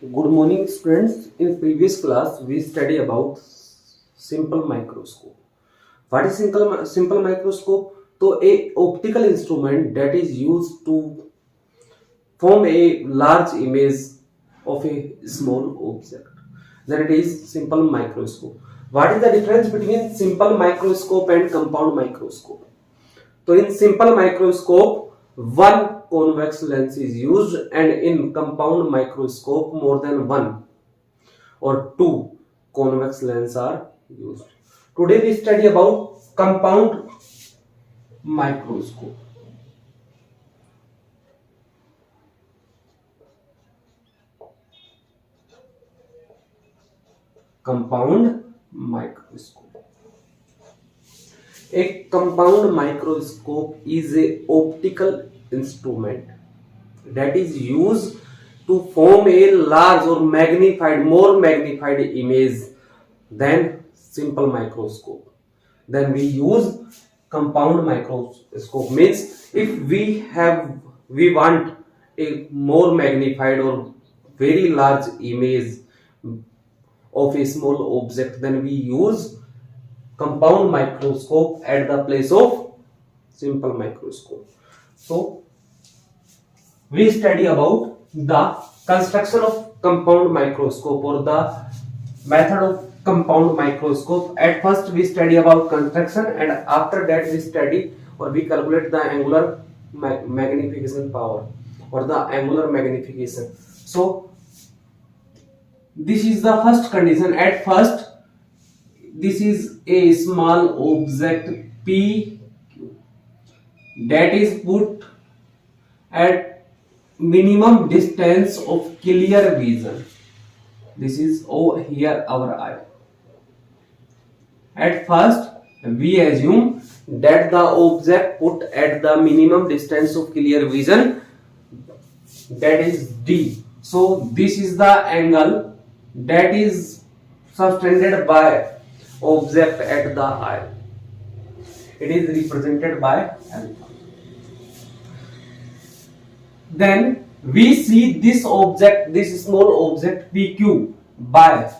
Good morning, students. In previous class, we study about simple microscope. What is simple microscope? So, a optical instrument that is used to form a large image of a small object. Then it is simple microscope. What is the difference between simple microscope and compound microscope? So in simple microscope, one convex lens is used, and in compound microscope, more than one or two convex lenses are used. Today we study about compound microscope. Compound microscope. A compound microscope is a optical instrument that is used to form a large or more magnified image than simple microscope. Then we use compound microscope. Means if we want a more magnified or very large image of a small object, then we use compound microscope at the place of simple microscope. So we study about the construction of compound microscope or the method of compound microscope. At first we study about construction, and after that we study or we calculate the angular magnification power or the angular magnification. So this is the first condition. At first, this is a small object P that is put at minimum distance of clear vision. This is here our eye. At first, we assume that the object put at the minimum distance of clear vision, that is D. So this is the angle that is subtended by object at the eye. It is represented by alpha. Then we see this object, this small object PQ by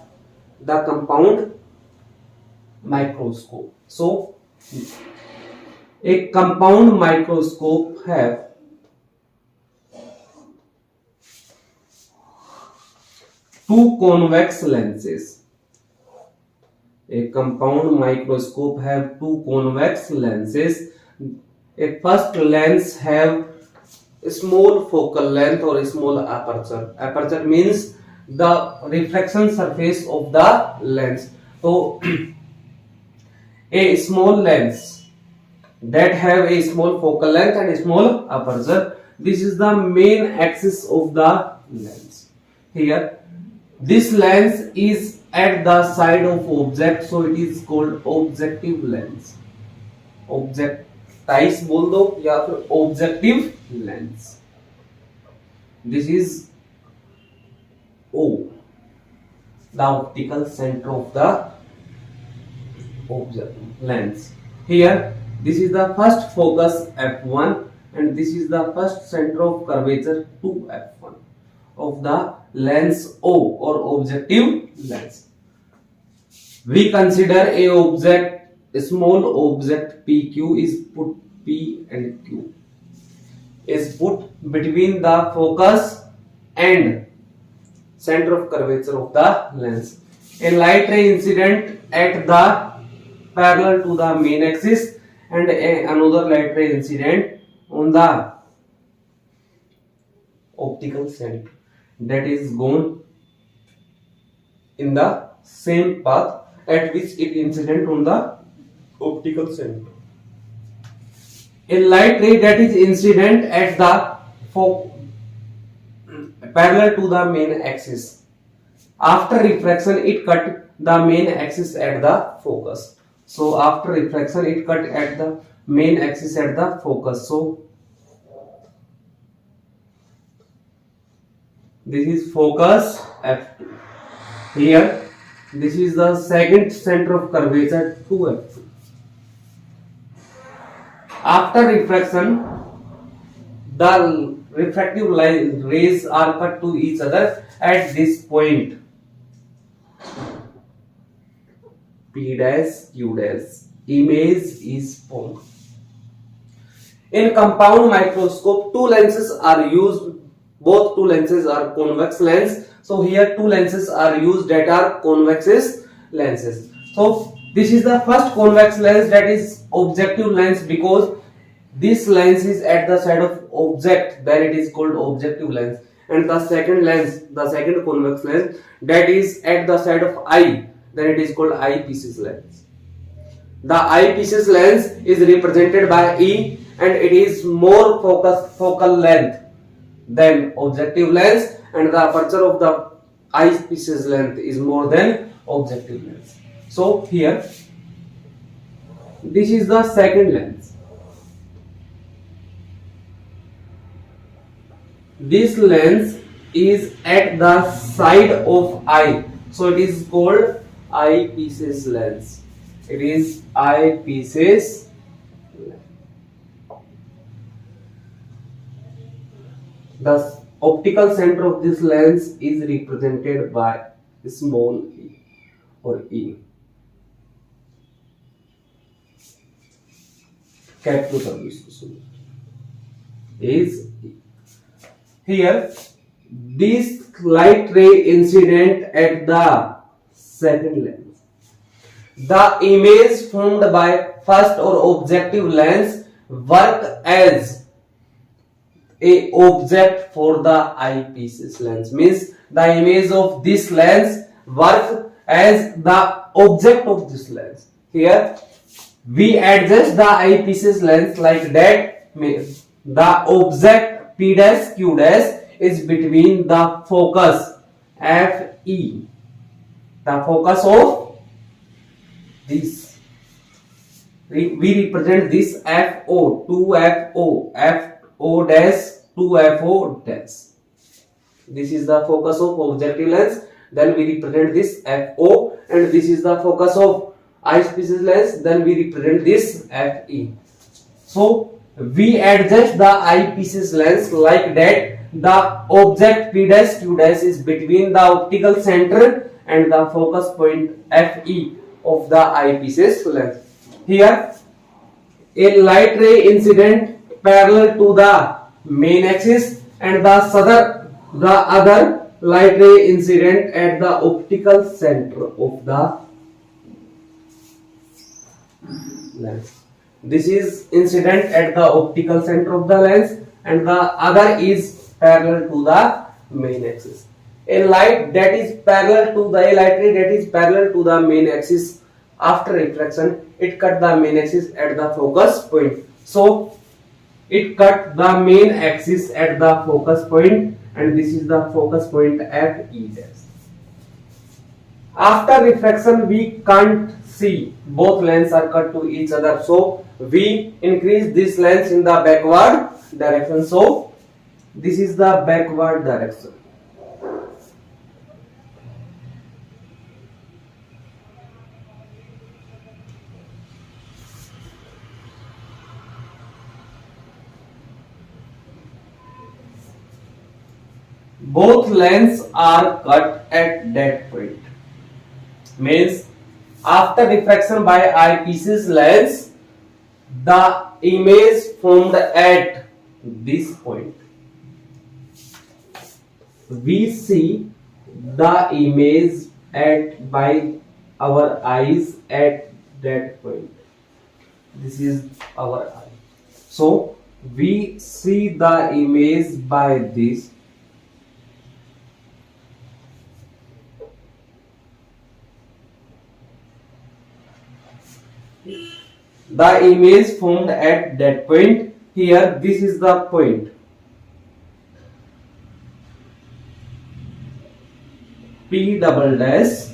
the compound microscope. So a compound microscope have two convex lenses. A compound microscope have two convex lenses. A first lens have a small focal length or a small aperture. Aperture means the reflection surface of the lens. So a small lens that have a small focal length and a small aperture. This is the main axis of the lens. Here this lens is at the side of object, so it is called objective lens. Objectize बोल दो या फिर objective lens. This is O, the optical center of the object lens. Here this is the first focus f1 and this is the first center of curvature 2f1 of the lens O or objective lens. We consider a small object PQ is put P and Q is put between the focus and center of curvature of the lens. A light ray incident at the parallel to the main axis and another light ray incident on the optical center that is gone in the same path at which it incident on the optical center. A light ray that is incident at the parallel to the main axis. After refraction, it cut the main axis at the focus. So after refraction, it cut at the main axis at the focus. So this is focus f2. Here this is the second center of curvature 2f2. After refraction, the refractive rays are cut to each other at this point P dash Q dash, image is formed. In compound microscope, two lenses are used. Both two lenses are convex lens. So here two lenses are used that are convex lenses. So this is the first convex lens, that is objective lens, because this lens is at the side of object, then it is called objective lens. And the second lens, the second convex lens, that is at the side of eye, then it is called eyepieces lens. The eyepieces lens is represented by E, and it is more focal length than objective lens, and the aperture of the eyepieces length is more than objective lens. So here this is the second lens. This lens is at the side of eye, so it is called eyepieces lens. It is eyepieces lens. The optical center of this lens is represented by small e or E. Capital is E. Here, this light ray incident at the second lens. The image formed by first or objective lens work as a object for the eyepieces lens. Means the image of this lens work as the object of this lens. Here we adjust the eyepieces lens like that. The object P dash Q dash is between the focus FE, the focus of this. We represent this FO, 2FO, FO dash, 2FO dash. This is the focus of objective lens. Then we represent this FO, and this is the focus of eyepieces lens. Then we represent this FE. So we adjust the eyepieces lens like that. The object P dash Q dash is between the optical center and the focus point FE of the eyepieces lens. Here a light ray incident parallel to the main axis, and the other light ray incident at the optical center of the lens. This is incident at the optical center of the lens, and the other is parallel to the main axis. A light that is parallel to the light ray that is parallel to the main axis, after refraction it cut the main axis at the focus point. So it cut the main axis at the focus point, and this is the focus point FE dash. After refraction we can't see, both lenses are cut to each other, so we increase this lens in the backward direction. So this is the backward direction. Both lenses are cut at that point. Means after refraction by eyepieces lens, the image formed at this point, we see the image by our eyes at that point. This is our eye. So we see the image by this. The image formed at that point. Here this is the point. P double dash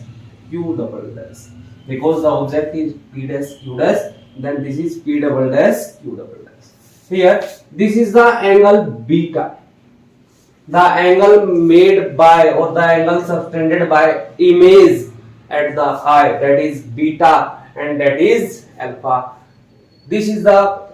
Q double dash, because the object is P dash Q dash, then this is P double dash Q double dash. Here this is the angle beta, the angle made by or the angle subtended by image at the eye, that is beta, and that is alpha. This is the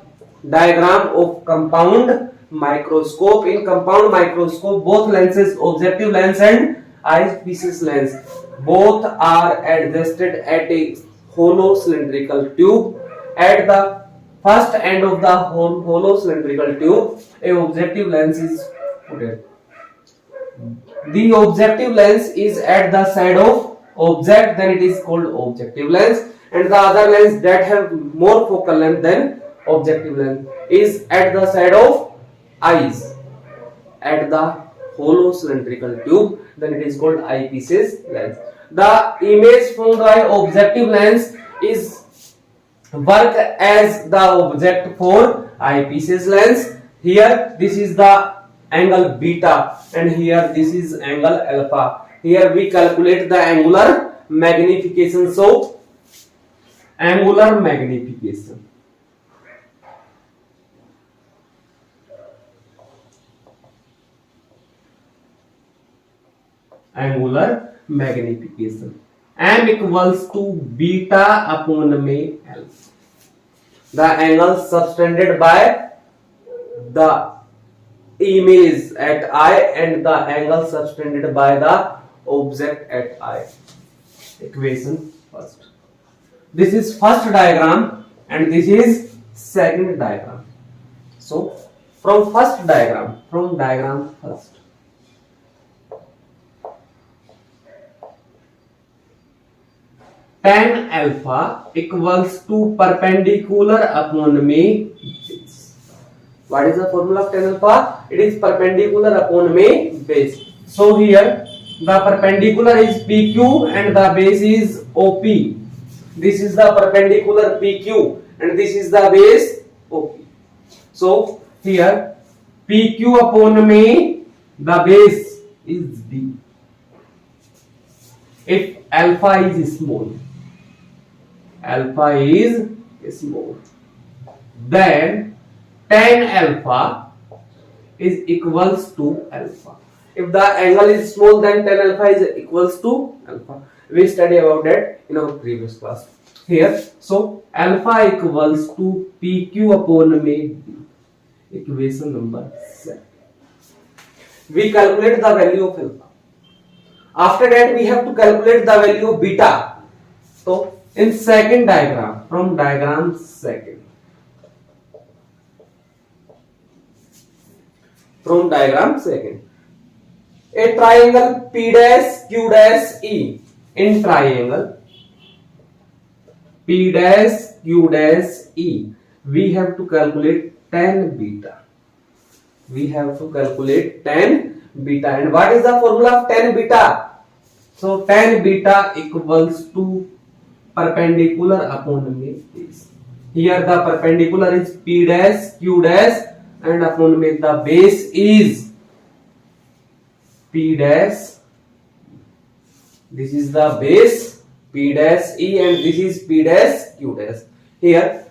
diagram of compound microscope. In compound microscope, both lenses, objective lens and eyepieces lens, both are adjusted at a hollow cylindrical tube. At the first end of the hollow cylindrical tube, a objective lens is put. The objective lens is at the side of object, then it is called objective lens, and the other lens that have more focal length than objective lens is at the side of eyes, at the hollow cylindrical tube, then it is called eyepieces lens. The image from the objective lens is work as the object for eyepieces lens. Here this is the angle beta and here this is angle alpha. Here we calculate the angular magnification. So angular magnification, angular magnification, m equals to beta upon me alpha, the angle subtended by the image at eye and the angle subtended by the object at eye. Equation first. This is first diagram and this is second diagram. So from first diagram, from diagram first, tan alpha equals to perpendicular upon me. What is the formula of tan alpha? It is perpendicular upon me base. So here the perpendicular is PQ and the base is OP. This is the perpendicular PQ and this is the base OP. So here PQ upon me, the base is D. If alpha is small, alpha is small, then tan alpha is equals to alpha. If the angle is small, then tan alpha is equals to alpha. We studied about that in our previous class. Here, so alpha equals to PQ upon me D. Equation number 7. We calculate the value of alpha. After that, we have to calculate the value of beta. So in second diagram, from diagram second, from diagram second, a triangle P dash Q dash E. In triangle P dash Q dash E, we have to calculate tan beta. We have to calculate tan beta. And what is the formula of tan beta? So tan beta equals to perpendicular upon me base. Here the perpendicular is P dash Q dash and upon me the base is P dash. This is the base P dash E and this is P dash Q dash. Here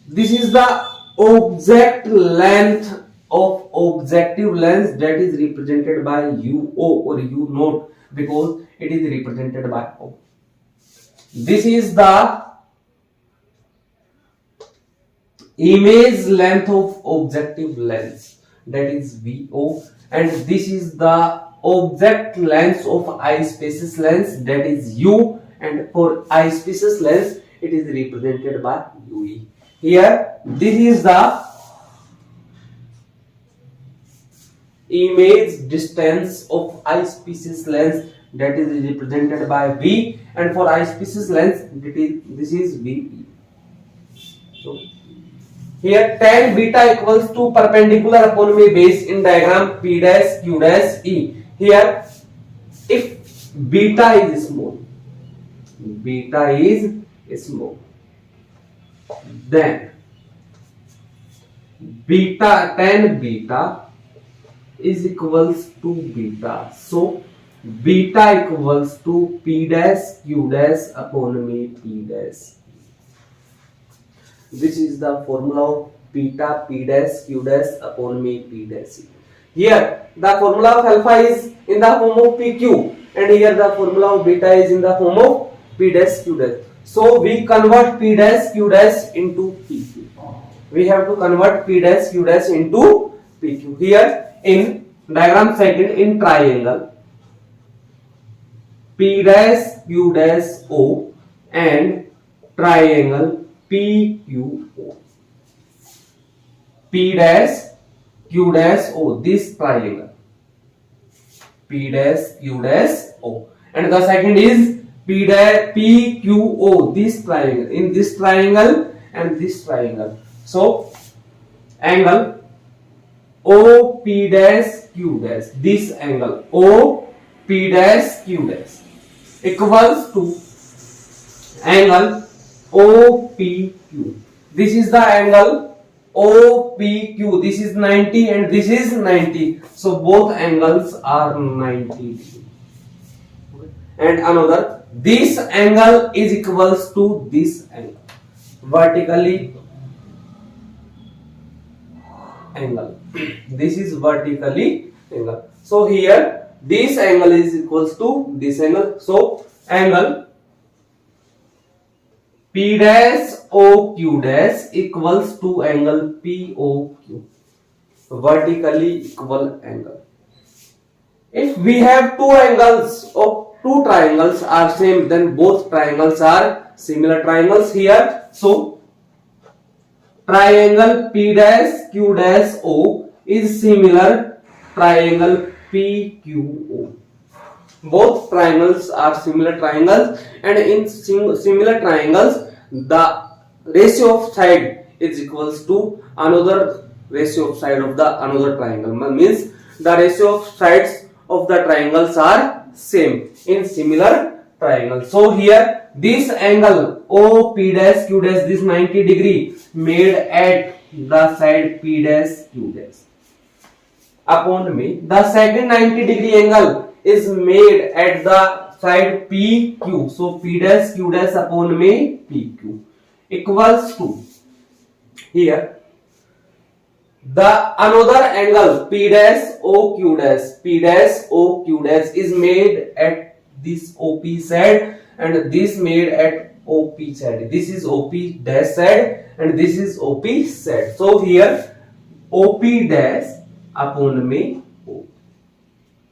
this is the object length of objective lens that is represented by UO or U naught because it is represented by O. This is the image length of objective lens, that is VO, and this is the object length of eyepieces lens, that is U, and for eyepieces lens it is represented by UE. Here this is the image distance of eyepieces lens, that is represented by V, and for eyepieces lens this is VE. So here tan beta equals to perpendicular upon me base in diagram P dash Q dash E. Here if beta is small, beta is small, then beta tan beta is equals to beta. So beta equals to P dash Q dash upon me P dash. This is the formula of beta P dash Q dash upon me P dash. Here the formula of alpha is in the form of PQ and here the formula of beta is in the form of P dash Q dash. So we convert P dash Q dash into PQ. we have to convert P dash Q dash into PQ. Here in diagram second, in triangle P dash Q dash O and triangle PQO. P dash Q dash O, this triangle P dash Q dash O, and the second is P dash PQO, this triangle, in this triangle and this triangle. So angle OP dash Q dash, this angle OP dash Q dash equals to angle OPQ. This is the angle OPQ. This is 90 and this is 90. So both angles are 90 degree. And another, this angle is equals to this angle, vertically angle. This is vertically angle. So here this angle is equals to this angle. So angle P dash OQ dash equals to angle POQ, vertically equal angle. If we have two angles or two triangles are same, then both triangles are similar triangles here. So triangle P dash Q dash O is similar triangle PQO. Both triangles are similar triangles, and in similar triangles the ratio of side is equals to another ratio of side of the another triangle. Means the ratio of sides of the triangles are same in similar triangles. So here this angle OP dash Q dash, this 90 degree made at the side P dash Q dash upon me, the second 90 degree angle is made at the side PQ. So P dash Q dash upon me PQ equals to, here the another angle P dash OQ dash is made at this OP side and this made at OP side. This is OP dash side and this is OP side. So here OP dash upon me O.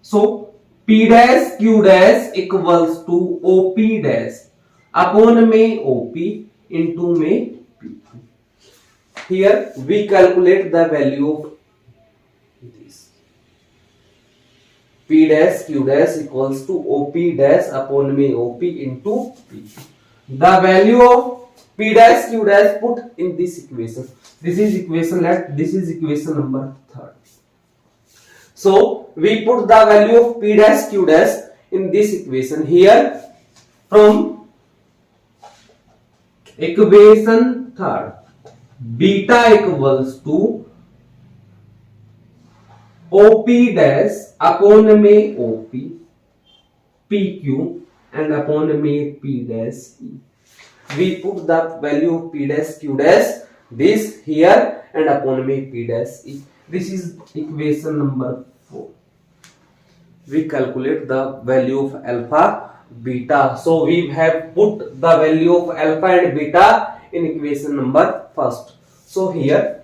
So P dash Q dash equals to OP dash upon me OP into me P. Here we calculate the value of this. P dash Q dash equals to OP dash upon me OP into P. The value of P dash Q dash put in this equation. This is equation this is equation number 3. So we put the value of P dash Q dash in this equation. Here from equation 3, beta equals to OP dash upon me OP PQ and upon me P dash E. We put the value of P dash Q dash this here and upon me P dash E. This is equation number 4. We calculate the value of alpha, beta. So we have put the value of alpha and beta in equation number 1. So here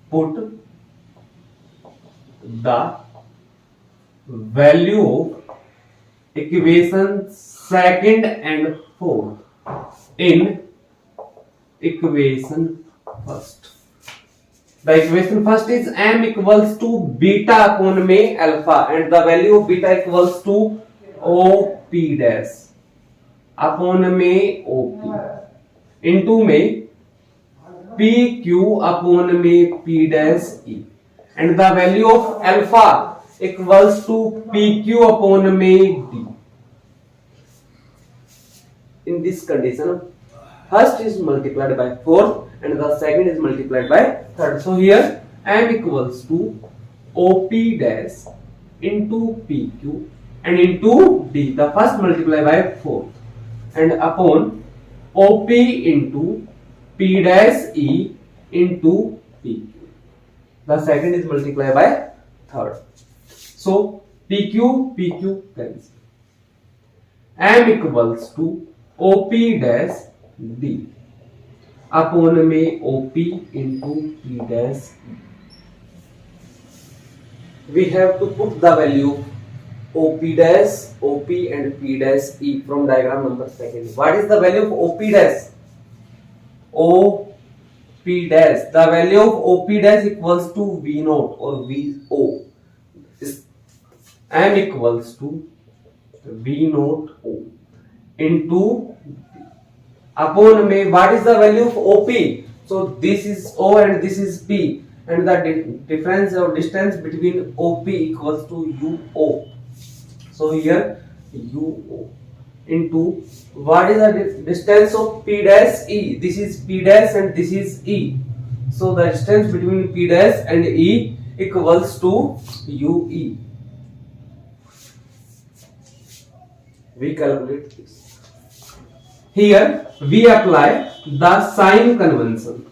put the value of equation 2nd and 4th in equation 1st. The equation 1st is m equals to beta upon me alpha and the value of beta equals to OP dash upon me OP into me PQ upon me P dash E, and the value of alpha equals to PQ upon me D. In this condition, first is multiplied by 4th and the second is multiplied by 3rd. So here m equals to OP dash into PQ and into D. The first multiplied by 4th and upon OP into P dash E into PQ. The second is multiplied by 3rd. So PQ cancel. M equals to OP dash D upon में OP into P dash E. We have to put the value OP dash, OP and P dash E from diagram number second. What is the value of OP dash? OP dash. The value of OP dash equals to V naught or VO. M equals to V naught O into upon में what is the value of OP? So this is O and this is P, and the difference or distance between OP equals to UO. So here UO into what is the distance of P dash E? This is P dash and this is E. So the distance between P dash and E equals to UE. We calculate this. Here we apply the sign convention.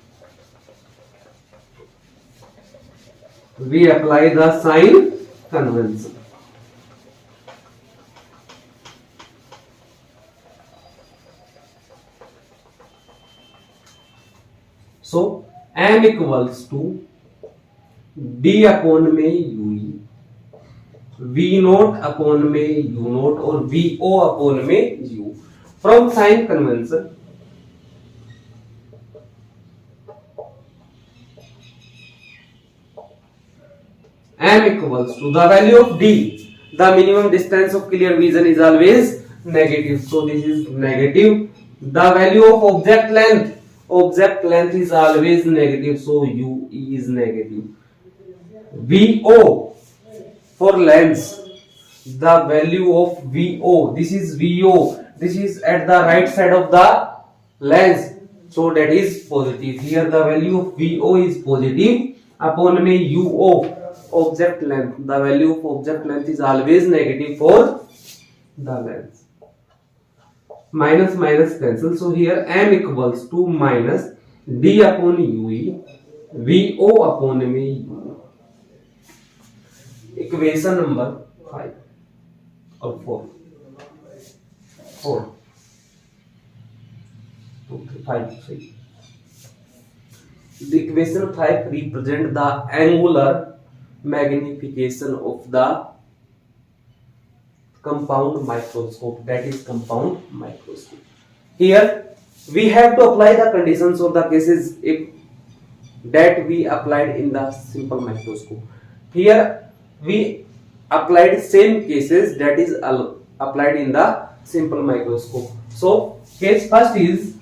We apply the sign convention. So M equals to D upon में UE, V naught upon में U naught और VO upon में U. From sign convention, M equals to the value of D. The minimum distance of clear vision is always negative. So this is negative. The value of object length. Object length is always negative. So UE is negative. VO for lens. The value of VO. This is VO. This is at the right side of the lens. So that is positive. Here the value of VO is positive. Upon में UO. Object length. The value of object length is always negative for the lens. Minus minus cancel. So here M equals to minus D upon UE, VO upon में U. Equation number 5 or 4. 4. 2, 3, 5, 6. The equation 5 represent the angular magnification of the compound microscope, that is compound microscope. Here we have to apply the conditions or the cases if that we applied in the simple microscope. Here we applied same cases that is applied in the simple microscope. So case first is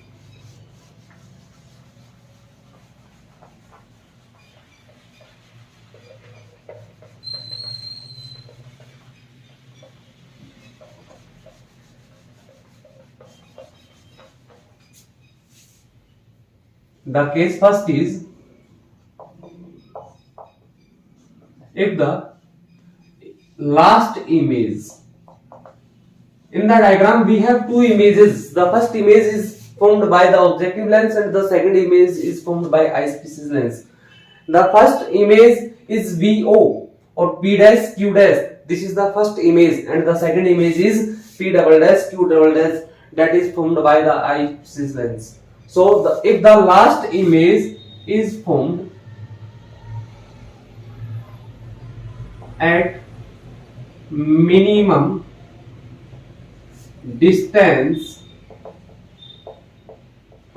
if the last image in the diagram we have two images. The first image is formed by the objective lens and the second image is formed by eyepieces lens. The first image is VO or P dash Q dash. This is the first image and the second image is P double dash Q double dash, that is formed by the eyepieces lens. So if the last image is formed at minimum distance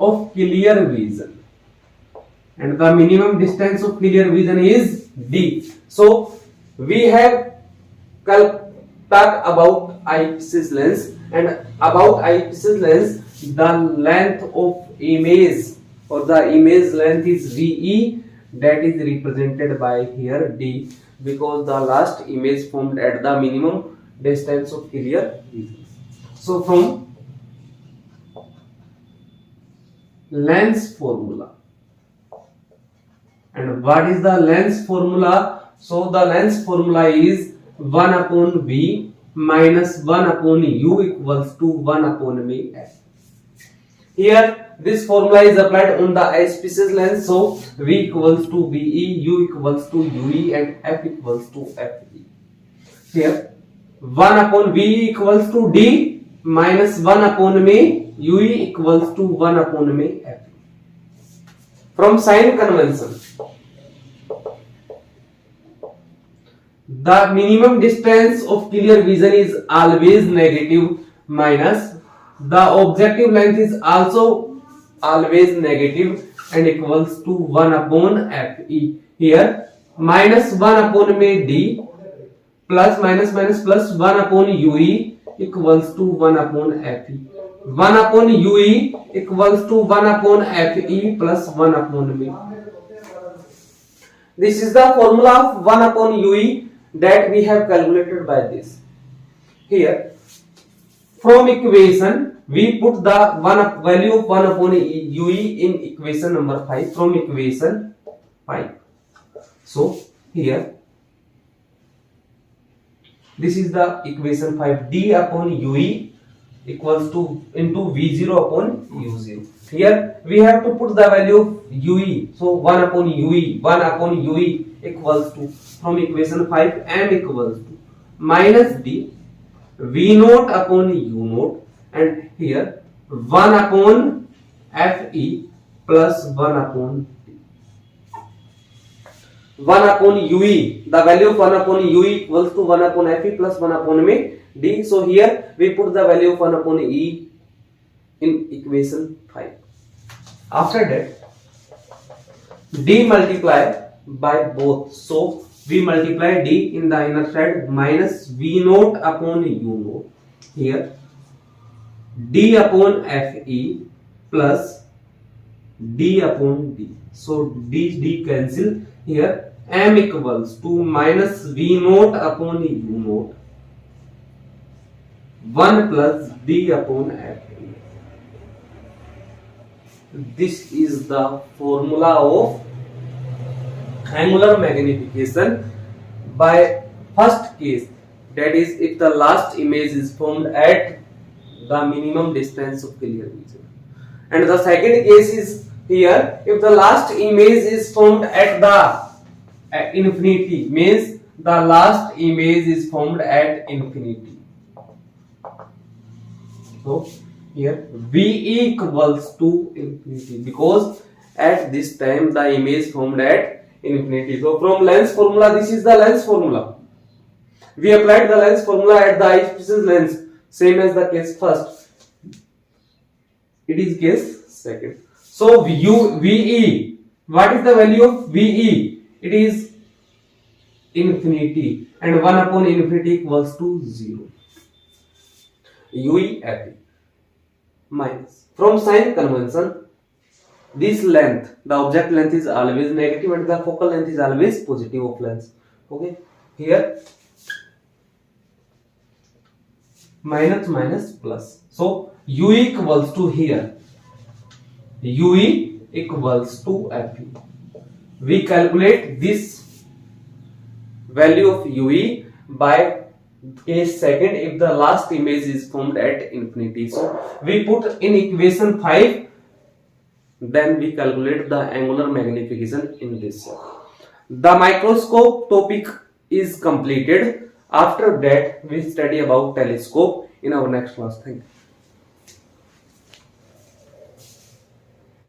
of clear vision, and the minimum distance of clear vision is D. So we have talked about eyepieces lens, and about eyepieces lens the length of image or the image length is VE, that is represented by here D, because the last image formed at the minimum distance of clear vision. So from lens formula, and what is the lens formula? So the lens formula is 1 upon V minus 1 upon U equals to 1 upon V F. Here this formula is applied on the eyepieces lens. So V equals to VE, U equals to UE and F equals to FE. here 1 upon V equals to D minus 1 upon me UE equals to 1 upon me F. From sign convention, the minimum distance of clear vision is always negative minus the objective length is also always negative and equals to 1 upon Fe. Here minus 1 upon me D plus minus minus plus 1 upon UE equals to 1 upon Fe. 1 upon UE equals to 1 upon Fe plus 1 upon me. This is the formula of 1 upon UE that we have calculated by this. Here from equation we put the value of 1 upon UE in equation number 5 from equation 5. So here this is the equation 5, D upon UE equals to into V0 upon U0. Here we have to put the value of UE. So 1 upon UE equals to from equation 5 M equals to minus D V naught upon U naught and here 1 upon Fe plus 1 upon 1 upon UE, the value of 1 upon UE equals to 1 upon Fe plus 1 upon me D. So here we put the value of 1 upon E in equation 5. After that D multiply by both. So we multiply D in the inner side minus V naught upon U naught. Here D upon Fe plus D upon D. So D cancel. Here M equals to minus V naught upon U naught 1 plus D upon Fe. This is the formula of angular magnification by first case, that is if the last image is formed at the minimum distance of clear vision, and the second case is here if the last image is formed at the infinity, means the last image is formed at infinity. So here V equals to infinity because at this time the image formed at infinity. So from lens formula, this is the lens formula. We applied the lens formula at the eyepiece's lens, same as the case first. It is case second. So VE, what is the value of VE? It is infinity and 1 upon infinity equals to 0. UE Fe minus. From sign convention, this length, the object length is always negative and the focal length is always positive of lens. Okay, here minus minus plus. So UE equals to here UE equals to Fe. We calculate this value of UE by case second if the last image is formed at infinity. So we put in equation 5, then we calculate the angular magnification in this. The microscope topic is completed. After that we study about telescope in our next class. Thank you.